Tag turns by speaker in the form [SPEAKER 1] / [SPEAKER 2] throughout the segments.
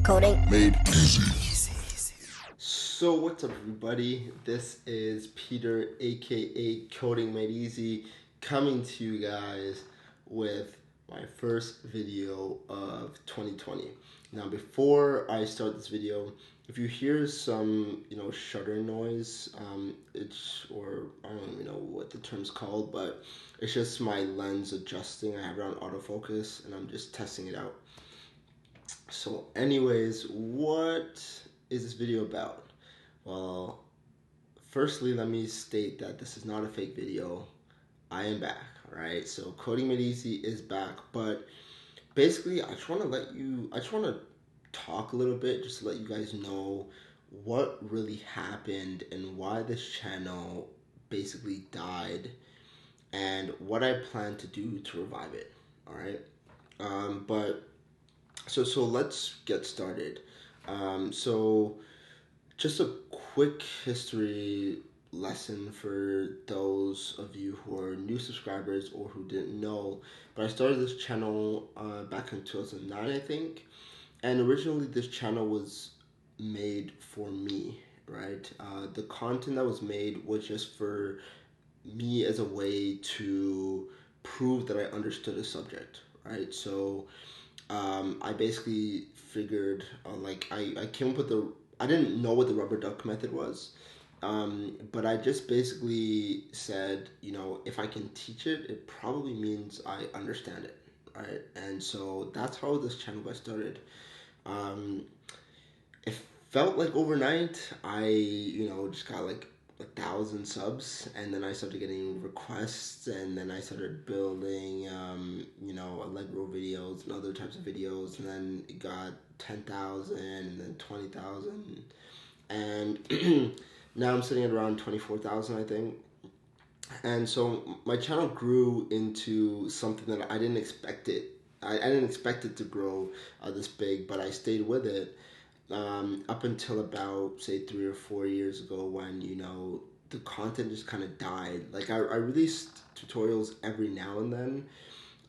[SPEAKER 1] Coding made easy.
[SPEAKER 2] So what's up, everybody? This is Peter, aka Coding Made Easy, coming to you guys with my first video of 2020. Now, before I start this video, if you hear some, shutter noise, I don't even know what the term's called, but it's just my lens adjusting. I have it on autofocus, and I'm just testing it out. So anyways, what is this video about? Well, firstly, let me state that this is not a fake video. I am back, alright? So Coding Made Easy is back, but basically I just want to talk a little bit just to let you guys know what really happened and why this channel basically died and what I plan to do to revive it, alright? So let's get started. So just a quick history lesson for those of you who are new subscribers or who didn't know. But I started this channel back in 2009, I think. And originally this channel was made for me, right? The content that was made was just for me as a way to prove that I understood a subject, right? So I basically figured, I came up with I didn't know what the rubber duck method was, but I just basically said, if I can teach it, it probably means I understand it, right? And so that's how this channel got started. It felt like overnight, just got like 1,000 subs, and then I started getting requests, and then I started building Allegro videos and other types of videos, and then it got 10,000 and then 20,000, and now I'm sitting at around 24,000, I think. And so my channel grew into something that I didn't expect it. I didn't expect it to grow this big, but I stayed with it up until about, say, 3 or 4 years ago, when the content just kind of died. Like I released tutorials every now and then,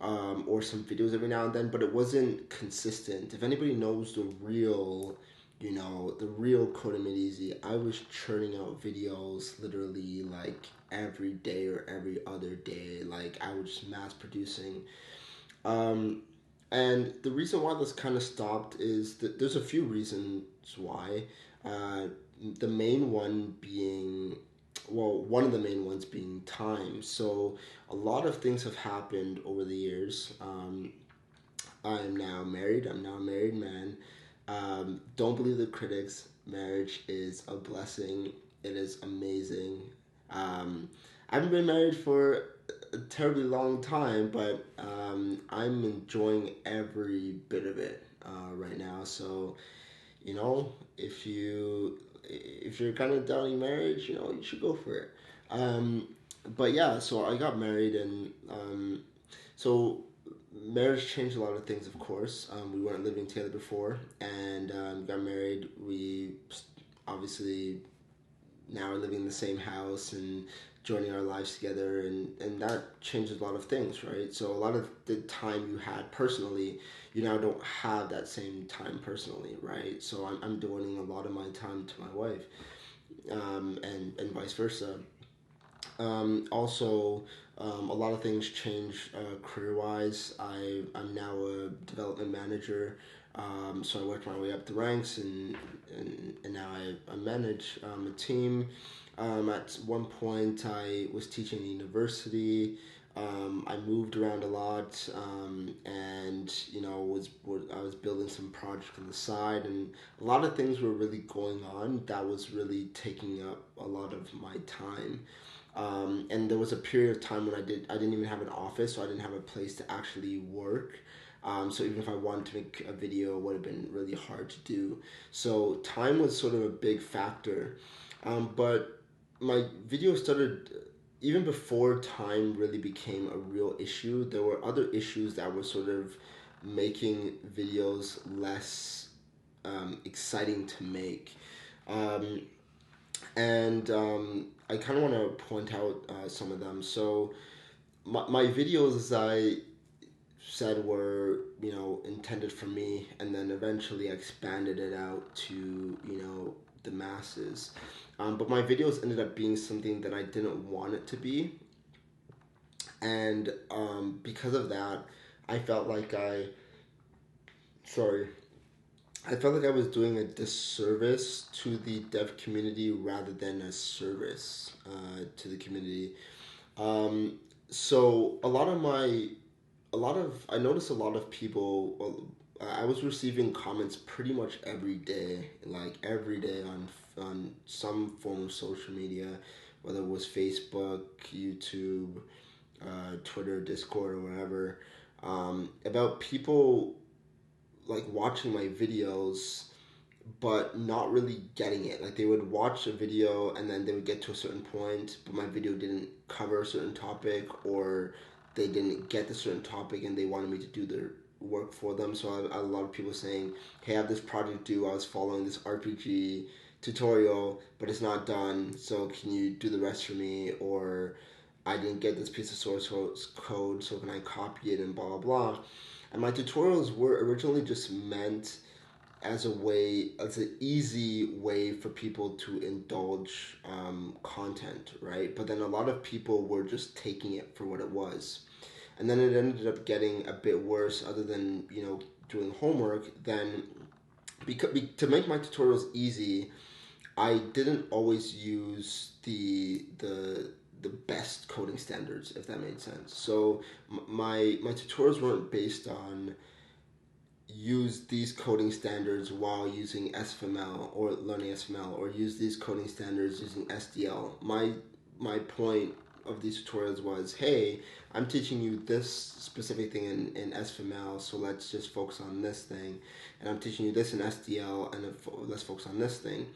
[SPEAKER 2] or some videos every now and then, but it wasn't consistent. If anybody knows the real Coding Made Easy, I was churning out videos literally like every day or every other day. Like I was just mass producing. And the reason why this kind of stopped is that there's a few reasons why. The main one being, one of the main ones being time. So a lot of things have happened over the years. I am now married. I'm now a married man. Don't believe the critics. Marriage is a blessing. It is amazing. I haven't been married for a terribly long time, but I'm enjoying every bit of it right now. So, if you're kind of doubting marriage, you should go for it. But yeah, so I got married, and so marriage changed a lot of things. Of course, we weren't living together before, and got married. We obviously now are living in the same house and joining our lives together, and that changes a lot of things, right? So a lot of the time you had personally, you now don't have that same time personally, right? So I'm devoting a lot of my time to my wife, and vice versa. Also, a lot of things change career-wise. I'm now a development manager, so I worked my way up the ranks, and now I manage a team. At one point, I was teaching at university. I moved around a lot, and I was building some projects on the side, and a lot of things were really going on that was really taking up a lot of my time. And there was a period of time when I didn't even have an office, so I didn't have a place to actually work. So even if I wanted to make a video, it would have been really hard to do. So time was sort of a big factor. But my video started, even before time really became a real issue, there were other issues that were sort of making videos less exciting to make. And I kind of want to point out some of them. So my videos, as I said, were intended for me, and then eventually I expanded it out to, the masses. But my videos ended up being something that I didn't want it to be, and because of that, I felt like sorry, I felt like I was doing a disservice to the dev community rather than a service to the community. Um, so I noticed a lot of people. Well, I was receiving comments pretty much every day, like every day on some form of social media, whether it was Facebook, YouTube, Twitter, Discord, or whatever, about people like watching my videos but not really getting it. Like they would watch a video and then they would get to a certain point, but my video didn't cover a certain topic, or they didn't get the certain topic and they wanted me to do their work for them. So I had a lot of people saying, "Hey, I have this project due. I was following this RPG tutorial, but it's not done. So can you do the rest for me?" Or I didn't get this piece of source code, so can I copy it and blah blah blah. And my tutorials were originally just meant as an easy way for people to indulge content, right? But then a lot of people were just taking it for what it was. And then it ended up getting a bit worse, other than, doing homework. Then, because, to make my tutorials easy, I didn't always use the best coding standards, if that made sense. So my tutorials weren't based on use these coding standards while using SFML or learning SFML, or use these coding standards using SDL. My point of these tutorials was, hey, I'm teaching you this specific thing in SFML, so let's just focus on this thing. And I'm teaching you this in SDL, and let's focus on this thing.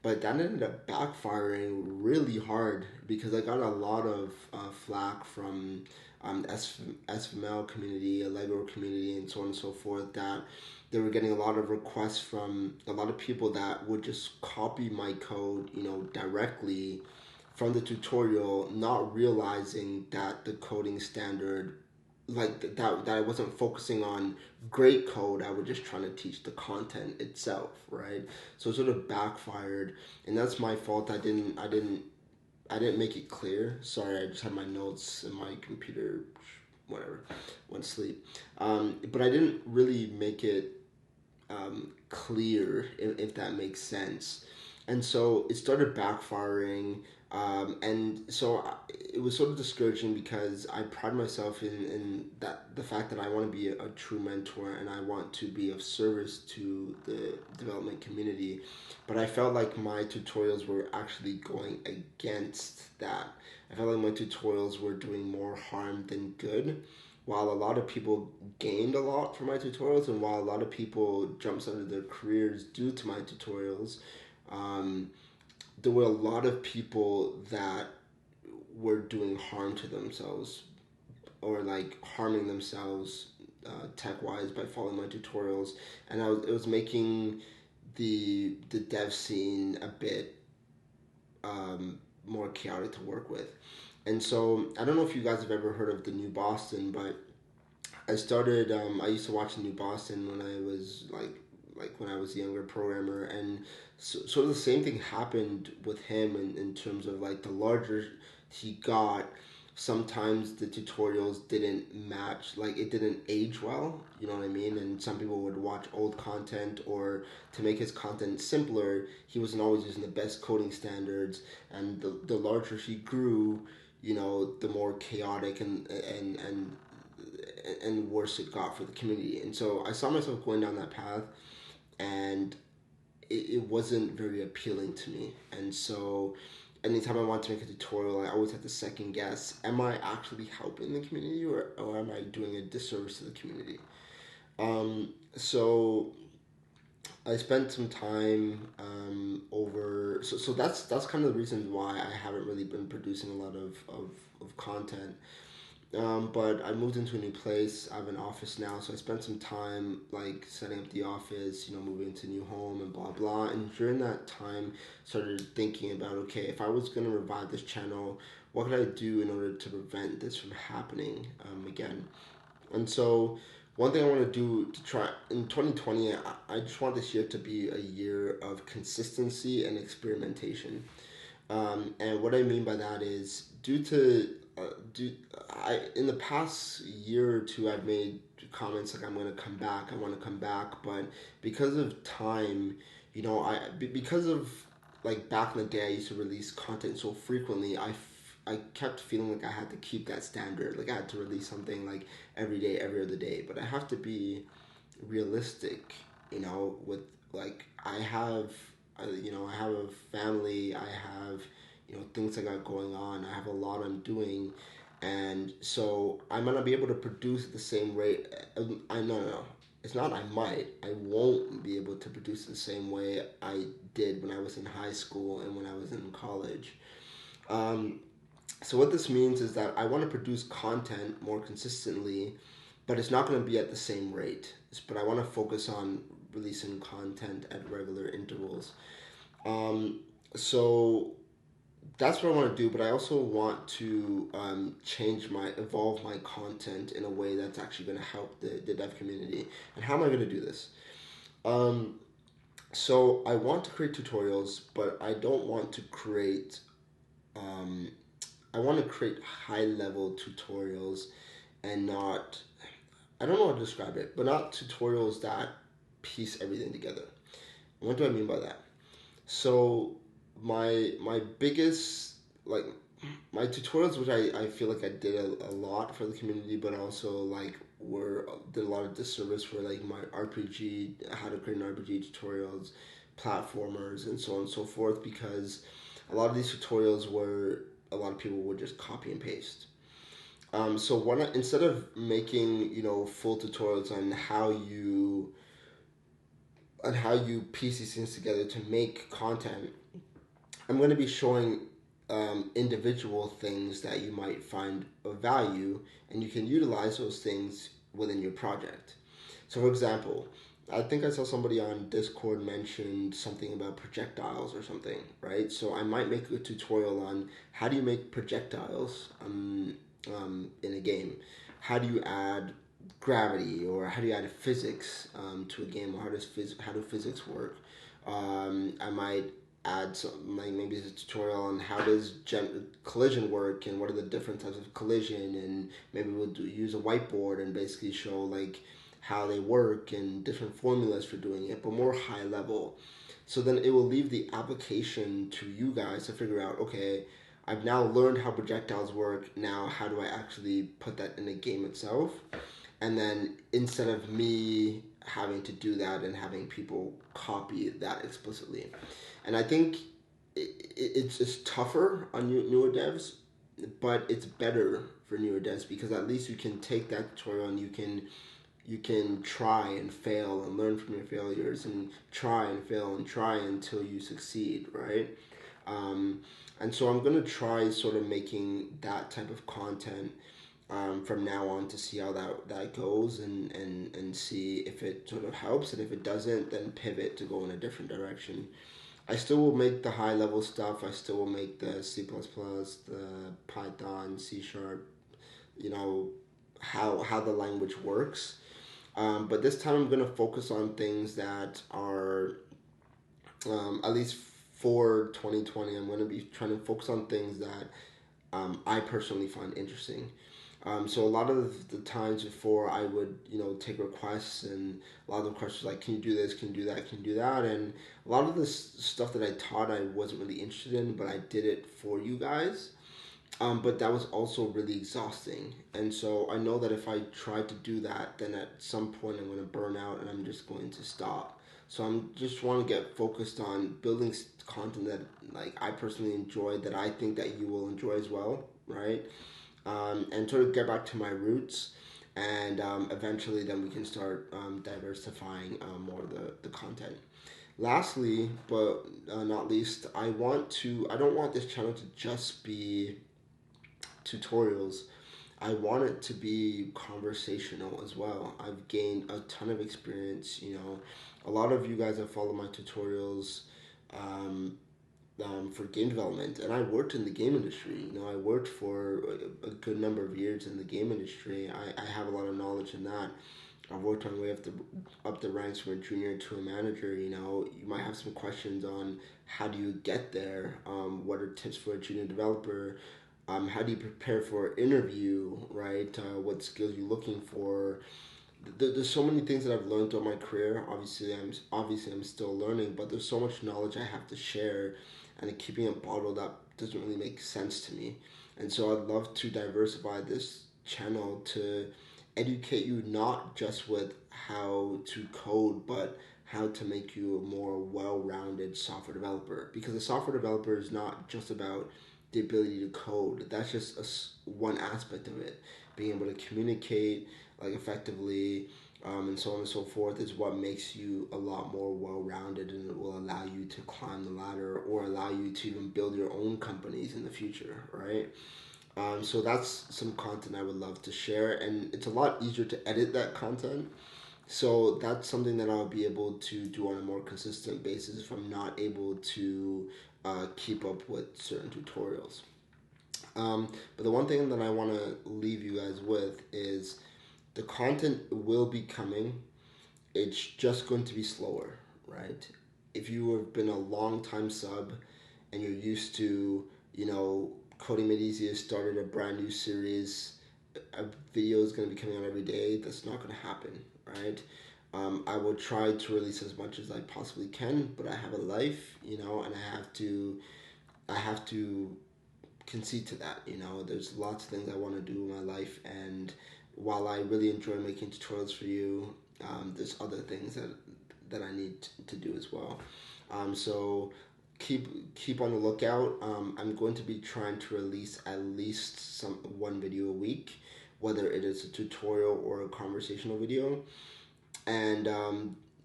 [SPEAKER 2] But that ended up backfiring really hard, because I got a lot of flack from SFML community, Allegro community, and so on and so forth, that they were getting a lot of requests from a lot of people that would just copy my code, directly from the tutorial, not realizing that the coding standard, like that I wasn't focusing on great code. I was just trying to teach the content itself, right? So it sort of backfired, and that's my fault. I didn't make it clear. Sorry, I just had my notes in my computer, whatever, went to sleep. But I didn't really make it clear, if that makes sense. And so it started backfiring. And so it was sort of discouraging, because I pride myself in that the fact that I want to be a true mentor, and I want to be of service to the development community. But I felt like my tutorials were actually going against that. I felt like my tutorials were doing more harm than good. While a lot of people gained a lot from my tutorials, and while a lot of people jump-started their careers due to my tutorials, there were a lot of people that were doing harm to themselves, or like harming themselves tech-wise, by following my tutorials, and it was making the dev scene a bit more chaotic to work with. And so I don't know if you guys have ever heard of the New Boston, but I used to watch the New Boston when I was when I was a younger programmer, and sort of the same thing happened with him in terms of like the larger he got, sometimes the tutorials didn't match, like it didn't age well, you know what I mean? And some people would watch old content, or to make his content simpler, he wasn't always using the best coding standards, and the larger he grew, the more chaotic and worse it got for the community. And so I saw myself going down that path, and it wasn't very appealing to me. And so anytime I want to make a tutorial, I always have to second guess, am I actually helping the community, or am I doing a disservice to the community? So I spent some time so that's kind of the reason why I haven't really been producing a lot of content. But I moved into a new place. I have an office now, so I spent some time like setting up the office, moving into a new home and blah blah. And during that time, started thinking about, okay, if I was gonna revive this channel, what could I do in order to prevent this from happening again? And so one thing I want to do to try in 2020, I just want this year to be a year of consistency and experimentation. And what I mean by that is due to do I in the past year or two I've made comments like I'm going to come back, I want to come back, but because of time, because of like back in the day I used to release content so frequently, I kept feeling like I had to keep that standard, like I had to release something like every day, every other day, but I have to be realistic, with like I have a family, I have things I got going on, I have a lot I'm doing, and so I might not be able to produce at the same rate. I no, it's not. I won't be able to produce the same way I did when I was in high school and when I was in college. Um, so what this means is that I want to produce content more consistently, but it's not going to be at the same rate. But I want to focus on releasing content at regular intervals. Um, so that's what I want to do. But I also want to evolve my content in a way that's actually going to help the dev community. And how am I going to do this? Um, so I want to create tutorials, but I don't want to create. Um, I want to create high level tutorials and not. I don't know how to describe it, but not tutorials that piece everything together. What do I mean by that? So my biggest like my tutorials, which I feel like I did a lot for the community, but also like were did a lot of disservice for like my RPG, how to create an RPG tutorials, platformers, and so on and so forth, because a lot of these tutorials were a lot of people would just copy and paste. So instead of making full tutorials on how you piece these things together to make content, I'm going to be showing individual things that you might find of value, and you can utilize those things within your project. So, for example, I think I saw somebody on Discord mentioned something about projectiles or something, right? So I might make a tutorial on how do you make projectiles in a game. How do you add gravity, or how do you add physics to a game, or how do physics work? I might add some, like maybe it's a tutorial on how does collision work and what are the different types of collision, and maybe use a whiteboard and basically show like how they work and different formulas for doing it, but more high level. So then it will leave the application to you guys to figure out, okay, I've now learned how projectiles work. Now, how do I actually put that in the game itself? And then instead of me having to do that and having people copy that explicitly. And I think it's tougher on newer devs, but it's better for newer devs because at least you can take that tutorial and you can try and fail and learn from your failures and try and fail and try until you succeed, right? Um, and so I'm going to try sort of making that type of content from now on to see how that goes, and see if it sort of helps, and if it doesn't, then pivot to go in a different direction. I still will make the high level stuff. I still will make the C++, the Python, C Sharp, you know, how the language works. But this time I'm going to focus on things that are, at least for 2020, I'm going to be trying to focus on things that I personally find interesting. So a lot of the times before I would, take requests, and a lot of the questions like, can you do this, can you do that, can you do that? And a lot of this stuff that I taught I wasn't really interested in, but I did it for you guys. But that was also really exhausting. And so I know that if I try to do that, then at some point I'm going to burn out and I'm just going to stop. So I'm just want to get focused on building content that like I personally enjoy, that I think that you will enjoy as well, right? And sort of get back to my roots, and eventually then we can start diversifying more of the content. Lastly, but not least, I don't want this channel to just be tutorials. I want it to be conversational as well. I've gained a ton of experience. A lot of you guys have followed my tutorials for game development, and I worked in the game industry. I worked for a good number of years in the game industry. I have a lot of knowledge in that. I've worked my way up the ranks from a junior to a manager. You might have some questions on how do you get there. What are tips for a junior developer? How do you prepare for an interview, right? What skills are you looking for? There's so many things that I've learned throughout my career. Obviously I'm still learning, but there's so much knowledge I have to share, and keeping it bottled up doesn't really make sense to me. And so I'd love to diversify this channel to educate you not just with how to code, but how to make you a more well-rounded software developer. Because a software developer is not just about the ability to code. That's just one aspect of it. Being able to communicate like effectively, and so on and so forth is what makes you a lot more well-rounded, and it will allow you to climb the ladder or allow you to even build your own companies in the future, right? So that's some content I would love to share, and it's a lot easier to edit that content. So that's something that I'll be able to do on a more consistent basis if I'm not able to keep up with certain tutorials. But the one thing that I want to leave you guys with is the content will be coming. It's just going to be slower, right? If you have been a long time sub and you're used to, Coding Made Easy has started a brand new series, a video is going to be coming out every day. That's not going to happen, right? I will try to release as much as I possibly can, but I have a life, and I have to concede to that. There's lots of things I want to do in my life, and while I really enjoy making tutorials for you, there's other things that I need to do as well. So keep on the lookout. I'm going to be trying to release at least one video a week, whether it is a tutorial or a conversational video. And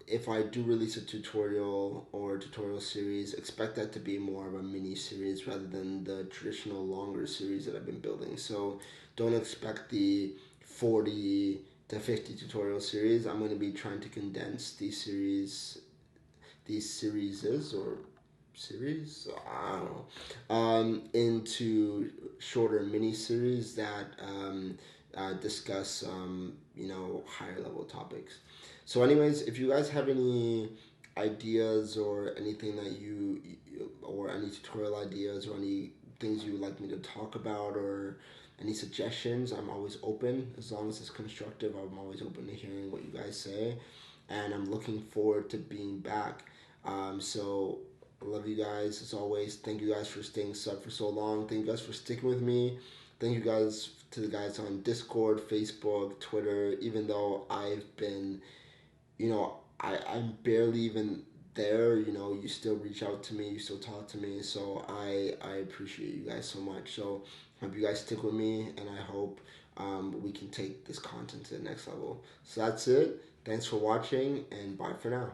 [SPEAKER 2] if I do release a tutorial or a tutorial series, expect that to be more of a mini series rather than the traditional longer series that I've been building. So don't expect the 40 to 50 tutorial series. I'm going to be trying to condense these series or series, I don't know, into shorter mini series that discuss higher level topics. So anyways, if you guys have any ideas or anything or any tutorial ideas or any things you would like me to talk about or any suggestions, I'm always open. As long as it's constructive, I'm always open to hearing what you guys say, and I'm looking forward to being back. So I love you guys as always. Thank you guys for staying sub for so long. Thank you guys for sticking with me. Thank you guys to the guys on Discord, Facebook, Twitter. Even though I've been, I'm barely even there. You still reach out to me. You still talk to me. So I appreciate you guys so much. So I hope you guys stick with me, and I hope we can take this content to the next level. So that's it. Thanks for watching, and bye for now.